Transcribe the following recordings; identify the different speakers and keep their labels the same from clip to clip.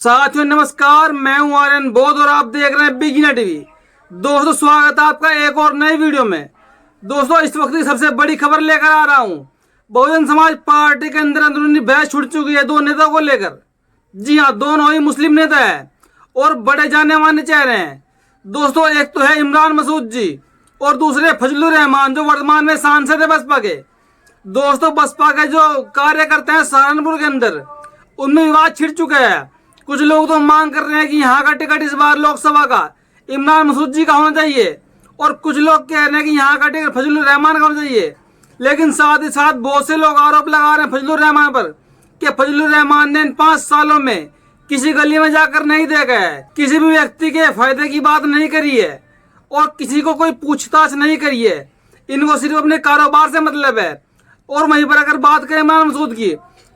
Speaker 1: साथियों नमस्कार, मैं हूं आर्यन बौद्ध और आप देख रहे हैं बिगिनर टीवी। दोस्तों स्वागत है आपका एक और नई वीडियो में। दोस्तों इस वक्त की सबसे बड़ी खबर लेकर आ रहा हूं। बहुजन समाज पार्टी के अंदर अंदरूनी बहस छुड़ चुकी है दो नेताओं को लेकर। जी हां, दोनों ही मुस्लिम नेता है और बड़े जाने माने चेहरे हैं। दोस्तों एक तो है इमरान मसूद जी और दूसरे फजलुर रहमान जो वर्तमान में सांसद है बसपा के। दोस्तों बसपा के जो कार्यकर्ता हैं सहारनपुर के अंदर, उनमें विवाद छिड़ चुका है। कुछ लोग तो मांग कर रहे हैं कि यहाँ का टिकट इस बार लोकसभा का इमरान मसूद जी का होना चाहिए और कुछ लोग कह रहे हैं कि यहाँ का टिकट फजलुर रहमान का होना चाहिए। लेकिन साथ ही साथ बहुत से लोग आरोप लगा रहे हैं फजलुर रहमान पर कि फजलुर रहमान ने इन 5 सालों में किसी गली में जाकर नहीं देखा है, किसी भी व्यक्ति के फायदे की बात नहीं करी है और किसी को कोई पूछताछ नहीं करी है। इनको सिर्फ अपने कारोबार से मतलब है। और वहीं पर अगर बात करें इमरान मसूद की,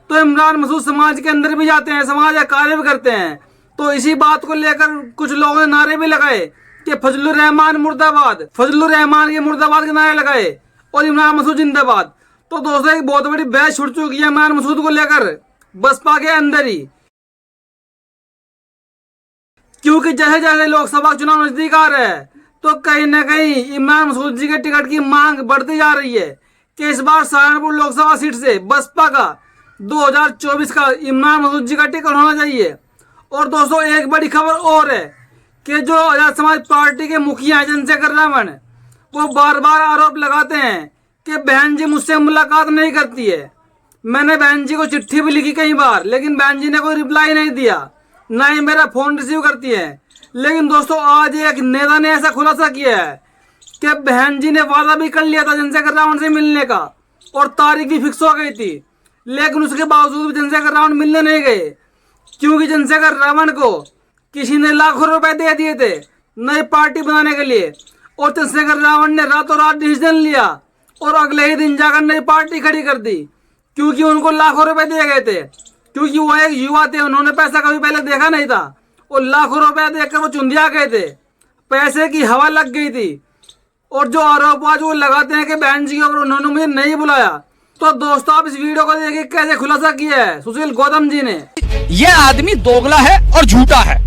Speaker 1: तो इमरान मसूद समाज के अंदर भी जाते हैं, समाज का कार्य भी करते हैं। तो इसी बात को लेकर कुछ लोगों ने नारे भी लगाए कि फजलुर रहमान मुर्दाबाद, फजलुर रहमान के मुर्दाबाद के नारे लगाए और इमरान मसूद जिंदाबाद। तो दोस्तों एक बहुत बड़ी बहस छुड़ चुकी है इमरान मसूद को लेकर बसपा के अंदर ही, क्योंकि जैसे जैसे लोकसभा चुनाव नजदीक आ रहे हैं तो कहीं न कहीं इमरान मसूद जी के टिकट की मांग बढ़ती जा रही है कि इस बार सहारनपुर लोकसभा सीट से बसपा का 2024 का इमरान मसूद जी का टिकट होना चाहिए। और दोस्तों एक बड़ी खबर और है कि जो आजाद समाज पार्टी के मुखिया चंद्रशेखर रावण, वो बार बार आरोप लगाते हैं कि बहन जी मुझसे मुलाकात नहीं करती है। मैंने बहन जी को चिट्ठी भी लिखी कई बार, लेकिन बहन जी ने कोई रिप्लाई नहीं दिया, ना ही मेरा फोन रिसीव करती है। लेकिन दोस्तों आज एक नेता ने ऐसा खुलासा किया है कि बहन जी ने वादा भी कर लिया था चंद्रशेखर रावण से मिलने का और तारीख भी फिक्स हो गई थी, लेकिन उसके बावजूद भी चंद्रशेखर रावण मिलने नहीं गए, क्योंकि चंद्रशेखर रावण को किसी ने लाखों रुपए दे दिए थे नई पार्टी बनाने के लिए और चंद्रशेखर रावण ने रातों रात डिसीजन लिया और अगले ही दिन जाकर नई पार्टी खड़ी कर दी, क्योंकि उनको लाखों रुपए दिए गए थे। क्योंकि वो एक युवा थे, उन्होंने पैसा कभी पहले देखा नहीं था और लाखों रुपए देखकर वो चुंदिया गए थे, पैसे की हवा लग गई थी। और जो आरोप आज वो लगाते हैं कि बहन जी के ऊपर उन्होंने मुझे नहीं बुलाया, तो दोस्तों आप इस वीडियो को देखिए कैसे खुलासा किया है सुशील गौतम जी ने।
Speaker 2: ये आदमी दोगला है और झूठा है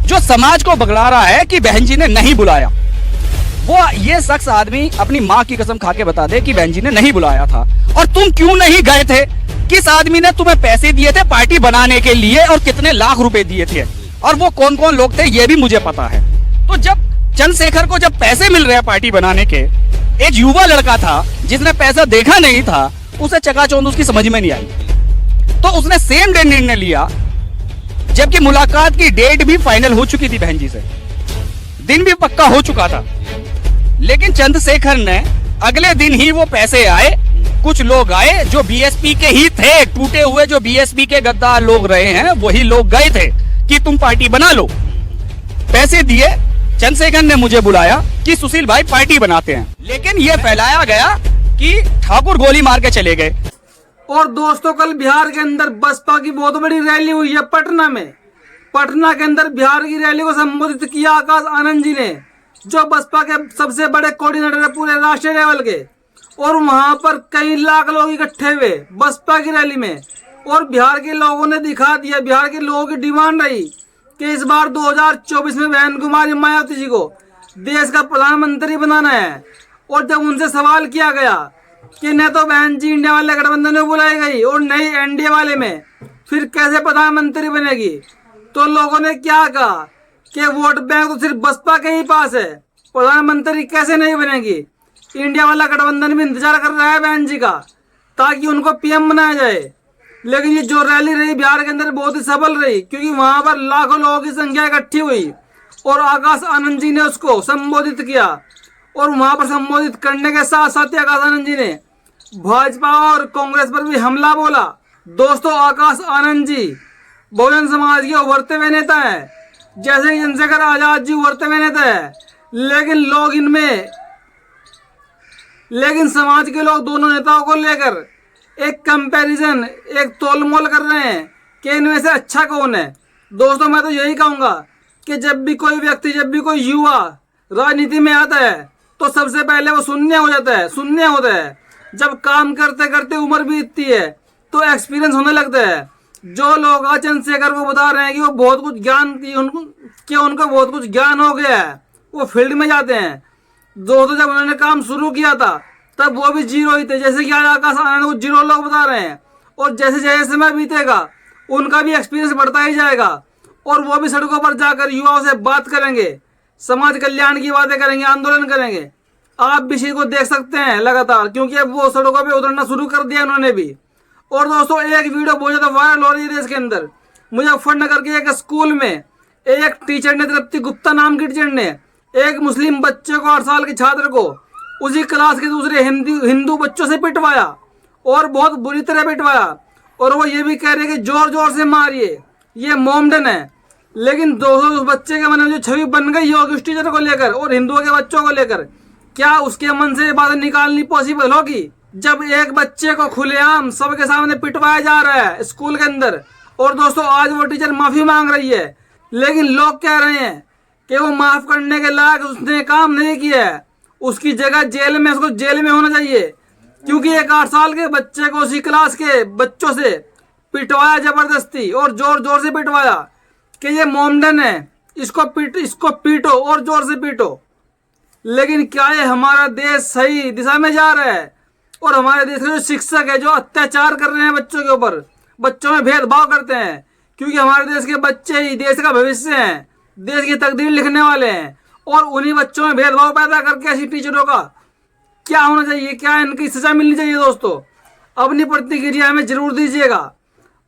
Speaker 2: जो समाज को बगला रहा है कि बहन जी ने नहीं बुलाया। वो ये शख्स आदमी अपनी माँ की कसम खा के बता दे कि बहन जी ने नहीं बुलाया था। और तुम क्यों नहीं गए थे? किस आदमी ने तुम्हें पैसे दिए थे पार्टी बनाने के लिए और कितने लाख रुपए दिए थे और वो कौन कौन लोग थे ये भी मुझे पता है। तो जब चंद्रशेखर को जब पैसे मिल रहे हैं पार्टी बनाने के, एक युवा लड़का था जिसने पैसा देखा नहीं था, उसे चकाचौंध उसकी समझ में नहीं आई, तो उसने सेम डे निर्णय लिया, जबकि मुलाकात की डेट भी फाइनल हो चुकी थी बहन जी से, दिन भी पक्का हो चुका था। लेकिन चंद्रशेखर ने अगले दिन ही वो पैसे आए, कुछ लोग आए जो बीएसपी के ही थे, टूटे हुए जो बीएसपी के गद्दार लोग रहे हैं वही लोग गए थे कि तुम पार्टी बना लो, पैसे दिए। चंद्रशेखर ने मुझे बुलाया कि सुशील भाई पार्टी बनाते हैं, लेकिन ये फैलाया गया कि ठाकुर गोली मार के चले गए।
Speaker 1: और दोस्तों कल बिहार के अंदर बसपा की बहुत बड़ी रैली हुई है पटना में। पटना के अंदर बिहार की रैली को संबोधित किया आकाश आनंद जी ने, जो बसपा के सबसे बड़े कोऑर्डिनेटर है पूरे राष्ट्रीय लेवल के। और वहां पर कई लाख लोग इकट्ठे हुए बसपा की रैली में और बिहार के लोगों ने दिखा दिया, बिहार के लोगों की डिमांड रही कि इस बार 2024 में बहन कुमारी मायावती जी को देश का प्रधानमंत्री बनाना है। और जब उनसे सवाल किया गया कि न तो बहन जी इंडिया वाले गठबंधन में बुलाई गई और नई एनडीए वाले में, फिर कैसे प्रधानमंत्री बनेगी, तो लोगों ने क्या कहा कि वोट बैंक तो सिर्फ बसपा के ही पास है, प्रधानमंत्री कैसे नहीं बनेगी। इंडिया वाला गठबंधन भी इंतजार कर रहा है बहन जी का ताकि उनको पीएम बनाया जाए। लेकिन ये जो रैली रही बिहार के अंदर बहुत ही सफल रही, क्योंकि वहां पर लाखों लोगों की संख्या इकट्ठी हुई और आकाश आनंद जी ने उसको संबोधित किया। और वहां पर संबोधित करने के साथ साथ आकाश आनंद जी ने भाजपा और कांग्रेस पर भी हमला बोला। दोस्तों आकाश आनंद जी बहुजन समाज के उभरते हुए नेता है, जैसे कि चंद्रशेखर आजाद जी उभरते हुए नेता है, लेकिन समाज के लोग दोनों नेताओं को लेकर एक कंपैरिजन, एक तोलमोल कर रहे हैं कि इनमें से अच्छा कौन है। दोस्तों मैं तो यही कहूंगा कि जब भी कोई व्यक्ति, जब भी कोई युवा राजनीति में आता है तो सबसे पहले वो शून्य होता है। जब काम करते करते उम्र बीतती है तो एक्सपीरियंस होने लगता है। जो लोग चंद्रशेखर को बता रहे हैं कि वो बहुत कुछ ज्ञान उनको बहुत कुछ ज्ञान हो गया है, वो फील्ड में जाते हैं। दोस्तों जब उन्होंने काम शुरू किया था तब वो भी जीरो ही थे, जैसे कि आज आकाश आनंद को जीरो लोग बता रहे हैं। और जैसे जैसे समय बीतेगा उनका भी एक्सपीरियंस बढ़ता ही जाएगा और वो भी सड़कों पर जाकर युवाओं से बात करेंगे, समाज कल्याण की बातें करेंगे, आंदोलन करेंगे। आप भी इसी को देख सकते हैं लगातार, क्योंकि अब वो सड़कों पे उतरना शुरू कर दिया उन्होंने भी। और दोस्तों एक वीडियो बहुत ज्यादा वायरल हो रही है देश के अंदर। मुजफ्फरनगर के एक स्कूल में एक टीचर ने, तृप्ति गुप्ता नाम की टीचर ने, एक मुस्लिम बच्चे को 8 साल के छात्र को उसी क्लास के दूसरे हिंदू बच्चों से पिटवाया और बहुत बुरी तरह पिटवाया। और वो ये भी कह रहे कि जोर जोर से मारिए, ये मोमडन है। लेकिन दोस्तों उस बच्चे के मन में जो छवि बन गई होगी उस टीचर को लेकर और हिंदुओं के बच्चों को लेकर, क्या उसके मन से ये बात निकालनी पॉसिबल होगी? जब एक बच्चे को खुलेआम सबके सामने पिटवाया जा रहा है स्कूल के अंदर। और दोस्तों आज वो टीचर माफी मांग रही है, लेकिन लोग कह रहे हैं कि वो माफ करने के लायक उसने काम नहीं किया है, उसकी जगह जेल में, उसको जेल में होना चाहिए। क्योंकि एक 8 साल के बच्चे को उसी क्लास के बच्चों से पिटवाया जबरदस्ती और जोर जोर से पिटवाया कि ये मोमडन है, इसको पीटो और जोर से पीटो। लेकिन क्या ये हमारा देश सही दिशा में जा रहा है? और हमारे देश के जो शिक्षक है जो अत्याचार कर रहे हैं बच्चों के ऊपर, बच्चों में भेदभाव करते हैं, क्योंकि हमारे देश के बच्चे ही देश का भविष्य हैं, देश की तकदीर लिखने वाले हैं। और उन्हीं बच्चों में भेदभाव पैदा करके ऐसी टीचरों का क्या होना चाहिए, क्या इनकी सजा मिलनी चाहिए? दोस्तों अपनी प्रतिक्रिया हमें जरूर दीजिएगा।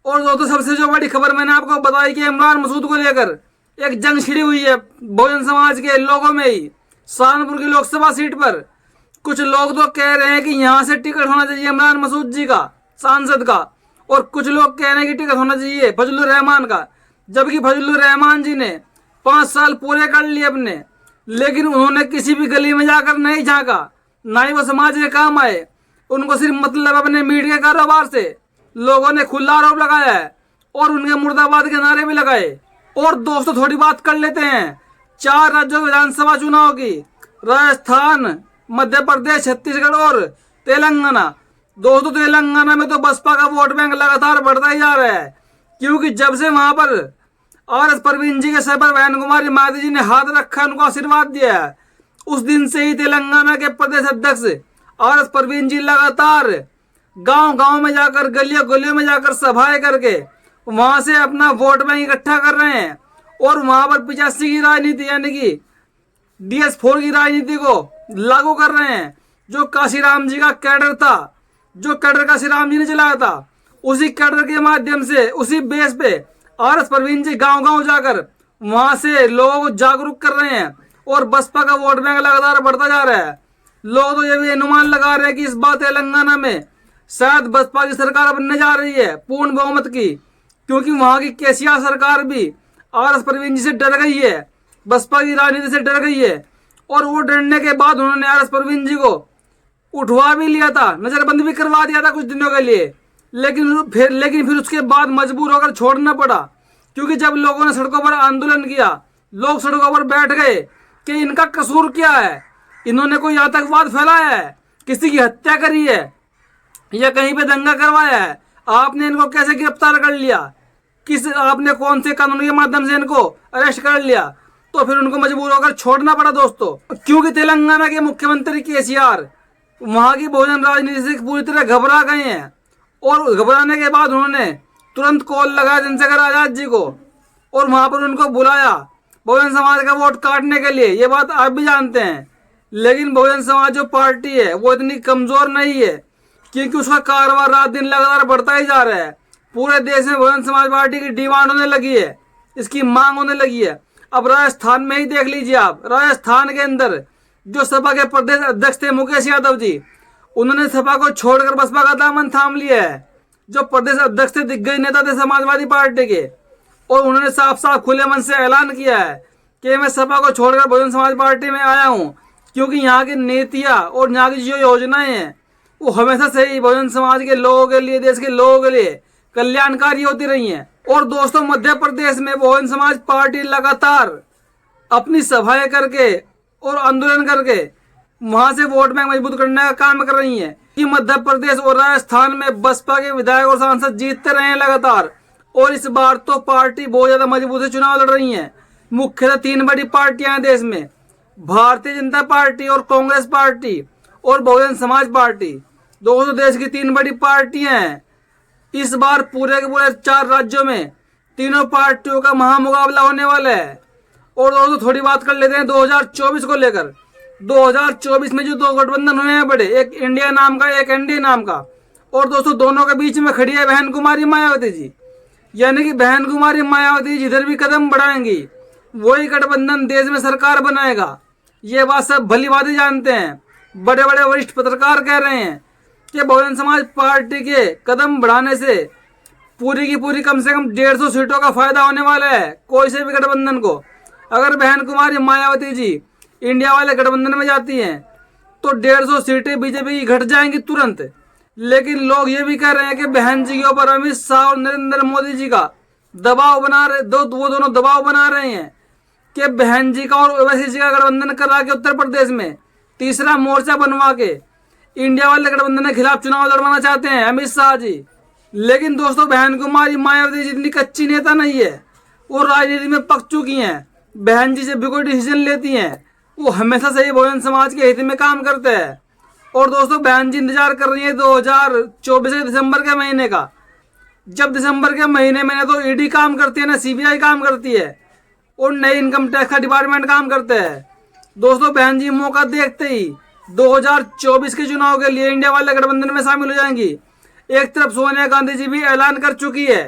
Speaker 1: और दोस्तों सबसे जो बड़ी खबर मैंने आपको बताई कि इमरान मसूद को लेकर एक जंग छिड़ी हुई है बहुजन समाज के लोगों में ही। सहारनपुर की लोकसभा सीट पर कुछ लोग तो कह रहे हैं कि यहाँ से टिकट होना चाहिए इमरान मसूद जी का, सांसद का, और कुछ लोग कह रहे हैं कि टिकट होना चाहिए फजलुर रहमान का। जबकि फजलुर रहमान जी ने 5 साल पूरे कर लिए अपने, लेकिन उन्होंने किसी भी गली में जाकर नहीं झांका, ना ही वो समाज के काम आए। उनको सिर्फ मतलब अपने मीट के कारोबार से लोगों ने खुला आरोप लगाया है और उनके मुर्दाबाद के नारे भी लगाए। और दोस्तों थोड़ी बात कर लेते हैं 4 राज्यों विधानसभा चुनाव की, राजस्थान, मध्य प्रदेश, छत्तीसगढ़ और तेलंगाना। दोस्तों तेलंगाना में तो बसपा का वोट बैंक लगातार बढ़ता ही जा रहा है, क्योंकि जब से वहां पर RS परवीन जी के सर पर बहन कुमारी मायावती जी ने हाथ रखा, उनको आशीर्वाद दिया है, उस दिन से ही तेलंगाना के प्रदेश अध्यक्ष RS परवीन जी लगातार गांव गांव में जाकर, गलियों गलियों में जाकर सभाएं करके वहां से अपना वोट बैंक इकट्ठा कर रहे हैं। और वहां पर 85 की राजनीति यानी कि DS4 की राजनीति को लागू कर रहे हैं। जो काशीराम जी का कैडर था, जो कैडर काशीराम जी ने चलाया था, उसी कैडर के माध्यम से, उसी बेस पे RS परवीन जी गांव गांव जाकर वहां से लोगों को जागरूक कर रहे हैं और बसपा का वोट बैंक लगातार बढ़ता जा रहा है। लोग तो ये भी अनुमान लगा रहे हैं कि इस बार तेलंगाना में शायद बसपा की सरकार बनने जा रही है पूर्ण बहुमत की, क्योंकि वहां की केसीआर सरकार भी RS परवीन जी से डर गई है, बसपा की राजनीति से डर गई है। और वो डरने के बाद उन्होंने RS परवीन जी को उठवा भी लिया था, नजरबंद भी करवा दिया था कुछ दिनों के लिए। लेकिन फिर उसके बाद मजबूर होकर छोड़ना पड़ा, क्योंकि जब लोगों ने सड़कों पर आंदोलन किया, लोग सड़कों पर बैठ गए कि इनका कसूर क्या है, इन्होंने कोई आतंकवाद फैलाया है, किसी की हत्या करी है या कहीं पे दंगा करवाया है, आपने इनको कैसे गिरफ्तार कर लिया, आपने कौन से कानून के माध्यम से इनको अरेस्ट कर लिया? तो फिर उनको मजबूर होकर छोड़ना पड़ा दोस्तों, क्योंकि तेलंगाना के मुख्यमंत्री केसीआर वहां की बहुजन राजनीति से पूरी तरह घबरा गए हैं। और घबराने के बाद उन्होंने तुरंत कॉल लगाया चंद्रशेखर आजाद जी को और वहां पर उनको बुलाया बहुजन समाज का वोट काटने के लिए। ये बात आप भी जानते हैं, लेकिन बहुजन समाज जो पार्टी है वो इतनी कमजोर नहीं है, क्योंकि उसका कारोबार रात दिन लगातार बढ़ता ही जा रहा है। पूरे देश में बहुजन समाज पार्टी की डिमांड होने लगी है, इसकी मांग होने लगी है। अब राजस्थान में ही देख लीजिए आप, राजस्थान के अंदर जो सपा के प्रदेश अध्यक्ष थे मुकेश यादव जी, उन्होंने सपा को छोड़कर बसपा का दामन थाम लिया है। जो प्रदेश अध्यक्ष थे, दिग्गज नेता थे समाजवादी पार्टी के, और उन्होंने साफ साफ खुले मन से ऐलान किया है कि मैं सपा को छोड़कर बहुजन समाज पार्टी में आया हूँ, क्योंकि यहाँ की नीतियाँ और यहाँ की जो योजनाएं हैं वो हमेशा से ही बहुजन समाज के लोगों के लिए, देश के लोगों के लिए कल्याणकारी होती रही हैं। और दोस्तों मध्य प्रदेश में बहुजन समाज पार्टी लगातार अपनी सभाएं करके और आंदोलन करके वहां से वोट बैंक मजबूत करने का काम कर रही है कि मध्य प्रदेश और राजस्थान में बसपा के विधायक और सांसद जीतते रहे हैं लगातार। और इस बार तो पार्टी बहुत ज्यादा मजबूत से चुनाव लड़ रही है। मुख्यतः 3 बड़ी पार्टियां हैं देश में, भारतीय जनता पार्टी और कांग्रेस पार्टी और बहुजन समाज पार्टी। दोस्तों देश की 3 बड़ी पार्टियां हैं। इस बार पूरे के पूरे 4 राज्यों में तीनों पार्टियों का महामुकाबला होने वाला है। और दोस्तों थोड़ी बात कर लेते हैं 2024 को लेकर। 2024 में जो 2 गठबंधन हुए हैं बड़े, एक इंडिया नाम का, एक एनडीए नाम का, और दोस्तों दोनों के बीच में खड़ी है बहन कुमारी मायावती जी। यानी कि बहन कुमारी मायावती जिधर भी कदम बढ़ाएंगी वही गठबंधन देश में सरकार बनाएगा। ये बात सब भली भांति जानते हैं। बड़े बड़े वरिष्ठ पत्रकार कह रहे हैं कि बहुजन समाज पार्टी के कदम बढ़ाने से पूरी की पूरी कम से कम 150 सीटों का फायदा होने वाला है कोई से भी गठबंधन को। अगर बहन कुमारी मायावती जी इंडिया वाले गठबंधन में जाती हैं तो 150 सीटें बीजेपी की घट जाएंगी तुरंत। लेकिन लोग ये भी कह रहे हैं कि बहन जी के ऊपर अमित शाह और नरेंद्र मोदी जी का दबाव बना रहे, वो दोनों दबाव बना रहे हैं कि बहन जी का और ओवैसी जी का गठबंधन करा के उत्तर प्रदेश में तीसरा मोर्चा बनवा के इंडिया वाले गठबंधन के खिलाफ चुनाव लड़वाना चाहते हैं अमित शाह जी। लेकिन दोस्तों बहन कुमारी मायावती जी इतनी कच्ची नेता नहीं है, वो राजनीति में पक चुकी हैं। बहन जी जब भी कोई डिसीजन लेती हैं वो हमेशा से ही बहुजन समाज के हित में काम करते हैं। और दोस्तों बहन जी इंतजार कर रही है 2024 के दिसंबर के महीने का, जब दिसंबर के महीने में तो ईडी काम करती है ना सीबीआई काम करती है और नई इनकम टैक्स का डिपार्टमेंट काम करते हैं। दोस्तों बहन जी मौका देखते ही 2024 के चुनाव के लिए इंडिया वाले गठबंधन में शामिल हो जाएंगी। एक तरफ सोनिया गांधी जी भी ऐलान कर चुकी है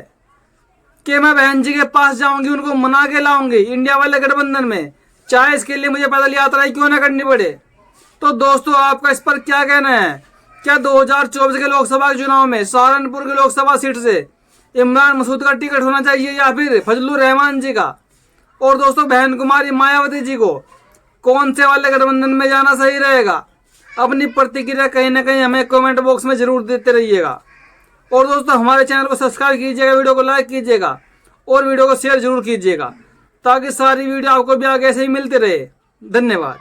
Speaker 1: कि मैं बहन जी के पास जाऊंगी, उनको मना के लाऊंगी इंडिया वाले गठबंधन में, चाहे इसके लिए मुझे पैदल यात्रा क्यों ना करनी पड़े। तो दोस्तों आपका इस पर क्या कहना है? क्या 2024 के लोकसभा के चुनाव में सहारनपुर की लोकसभा सीट से इमरान मसूद का टिकट होना चाहिए या फिर फजलुर रहमान जी का? और दोस्तों बहन कुमारी मायावती जी को कौन से वाले गठबंधन में जाना सही रहेगा? अपनी प्रतिक्रिया कहीं ना कहीं हमें कमेंट बॉक्स में जरूर देते रहिएगा। और दोस्तों हमारे चैनल को सब्सक्राइब कीजिएगा, वीडियो को लाइक कीजिएगा और वीडियो को शेयर जरूर कीजिएगा ताकि सारी वीडियो आपको भी आगे ऐसे ही मिलते रहे। धन्यवाद।